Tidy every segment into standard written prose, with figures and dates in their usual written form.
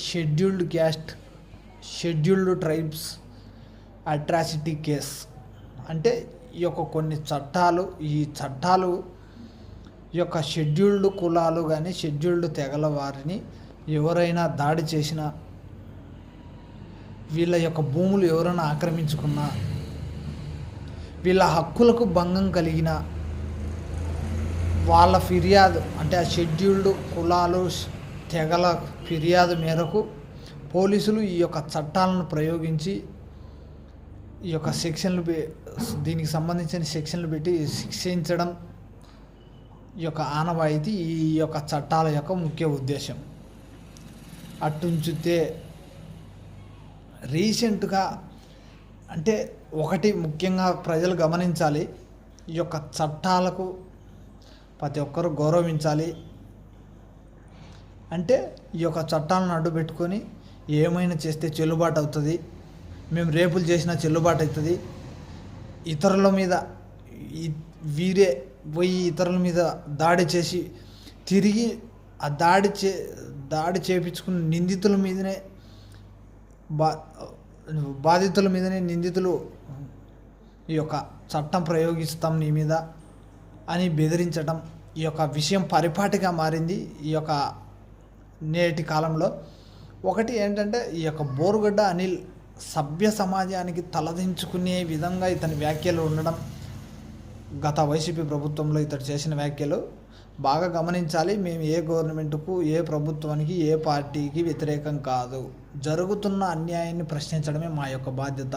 Scheduled caste scheduled tribes atrocity case. అంటే ఈ యొక్క కొన్ని చట్టాలు, ఈ చట్టాలు ఈ యొక్క షెడ్యూల్డ్ కులాలు కానీ షెడ్యూల్డ్ తెగల వారిని ఎవరైనా దాడి చేసినా, వీళ్ళ యొక్క భూములు ఎవరైనా ఆక్రమించుకున్నా, వీళ్ళ హక్కులకు భంగం కలిగిన వాళ్ళ ఫిర్యాదు, అంటే ఆ షెడ్యూల్డ్ కులాలు తెగల ఫిర్యాదు మేరకు పోలీసులు ఈ యొక్క చట్టాలను ప్రయోగించి ఈ యొక్క సెక్షన్లు దీనికి సంబంధించిన సెక్షన్లు పెట్టి శిక్షించడం ఈ యొక్క ఆనవాయితీ ఈ యొక్క చట్టాల యొక్క ముఖ్య ఉద్దేశం. అటుంచితే రీసెంట్గా అంటే ఒకటి ముఖ్యంగా ప్రజలు గమనించాలి, ఈ యొక్క చట్టాలకు ప్రతి ఒక్కరు గౌరవించాలి. అంటే ఈ యొక్క చట్టాలను అడ్డుపెట్టుకొని ఏమైనా చేస్తే చెల్లుబాటు అవుతుంది, మేము రేపులు చేసినా చెల్లుబాటు అవుతుంది, ఇతరుల మీద వీరే పోయి ఇతరుల మీద దాడి చేసి తిరిగి ఆ దాడి చేయించుకున్న నిందితుల మీదనే బాధితుల మీదనే నిందితులు ఈ యొక్క చట్టం ప్రయోగిస్తాం నీ మీద అని బెదిరించడం, ఈ యొక్క విషయం పరిపాటిగా మారింది ఈ యొక్క నేటి కాలంలో. ఒకటి ఏంటంటే ఈ యొక్క బోరుగడ్డ అనిల్ సభ్య సమాజానికి తలదించుకునే విధంగా ఇతని వ్యాఖ్యలు ఉండడం, గత వైసీపీ ప్రభుత్వంలో ఇతడు చేసిన వ్యాఖ్యలు బాగా గమనించాలి. మేము ఏ గవర్నమెంట్కు, ఏ ప్రభుత్వానికి, ఏ పార్టీకి వ్యతిరేకం కాదు. జరుగుతున్న అన్యాయాన్ని ప్రశ్నించడమే మా యొక్క బాధ్యత.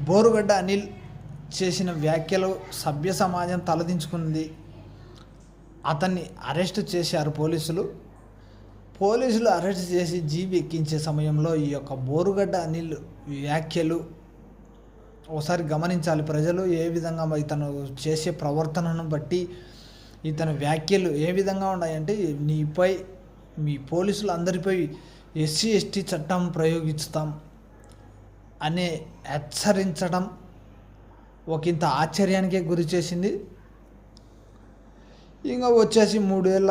బోరుగడ్డ అనిల్ చేసిన వ్యాఖ్యలు సభ్య సమాజం తలదించుకుంది. అతన్ని అరెస్ట్ చేశారు పోలీసులు అరెస్ట్ చేసి జీబీ ఎక్కించే సమయంలో ఈ యొక్క బోరుగడ్డ అనిల్ వ్యాఖ్యలు ఒకసారి గమనించాలి ప్రజలు. ఏ విధంగా ఇతను చేసే ప్రవర్తనను బట్టి ఇతని వ్యాఖ్యలు ఏ విధంగా ఉన్నాయంటే, నీపై మీ పోలీసులు అందరిపై ఎస్సీ ఎస్టీ చట్టం ప్రయోగిస్తాం అనే హెచ్చరించడం ఒకంత ఆశ్చర్యానికే గురి చేసింది. ఇంకా వచ్చేసి 3 ఏళ్ళ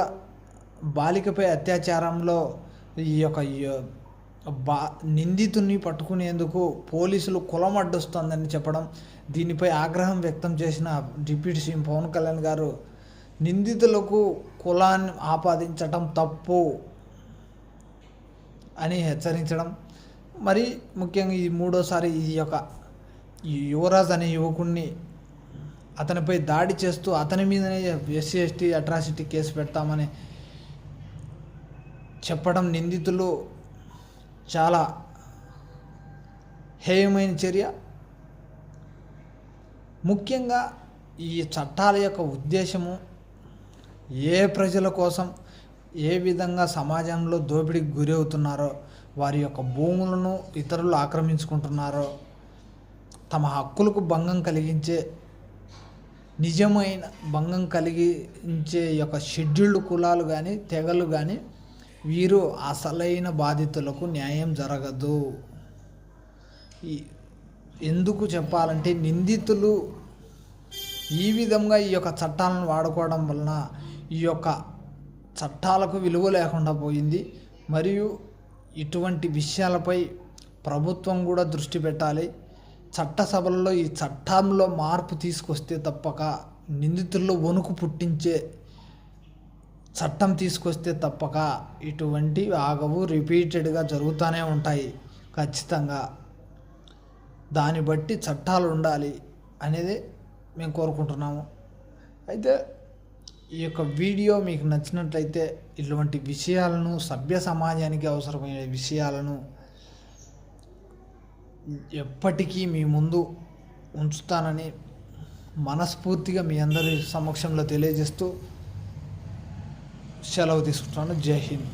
బాలికపై అత్యాచారంలో ఈ యొక్క నిందితుని పట్టుకునేందుకు పోలీసులు కులం అడ్డొస్తుందని చెప్పడం, దీనిపై ఆగ్రహం వ్యక్తం చేసిన డిప్యూటీ సీఎం పవన్ కళ్యాణ్ గారు నిందితులకు కులాన్ని ఆపాదించడం తప్పు అని హెచ్చరించడం, మరి ముఖ్యంగా ఈ 3వసారి ఈ యువరాజ్ అనే యువకుడిని అతనిపై దాడి చేస్తూ అతని మీదనే ఎస్సీ ఎస్టీ అట్రాసిటీ కేసు పెడతామని చెప్పడం నిందితులు చాలా హేయమైన చర్య. ముఖ్యంగా ఈ చట్టాల యొక్క ఉద్దేశము ఏ ప్రజల కోసం, ఏ విధంగా సమాజంలో దోపిడీకి గురి అవుతున్నారో, వారి యొక్క భూములను ఇతరులు ఆక్రమించుకుంటున్నారో, తమ హక్కులకు భంగం కలిగించే నిజమైన భంగం కలిగించే యొక్క షెడ్యూల్డ్ కులాలు కానీ తెగలు కానీ వీరు అసలైన బాధితులకు న్యాయం జరగదు. ఎందుకు చెప్పాలంటే నిందితులు ఈ విధంగా ఈ యొక్క చట్టాలను వాడుకోవడం వలన ఈ యొక్క చట్టాలకు విలువ లేకుండా పోయింది. మరియు ఇటువంటి విషయాలపై ప్రభుత్వం కూడా దృష్టి పెట్టాలి. చట్టసభల్లో ఈ చట్టంలో మార్పు తీసుకొస్తే తప్పక, నిందితుల్లో వణుకు పుట్టించే చట్టం తీసుకొస్తే తప్పక ఇటువంటివి ఆగవు, రిపీటెడ్గా జరుగుతూనే ఉంటాయి. ఖచ్చితంగా దాన్ని బట్టి చట్టాలు ఉండాలి అనేది మేము కోరుకుంటున్నాము. అయితే ఈ యొక్క వీడియో మీకు నచ్చినట్లయితే ఇటువంటి విషయాలను, సభ్య సమాజానికి అవసరమైన విషయాలను ఎప్పటికీ మీ ముందు ఉంచుతానని మనస్ఫూర్తిగా మీ అందరి సమక్షంలో తెలియజేస్తూ సెలవు తీసుకుంటున్నాను. జై హింద్.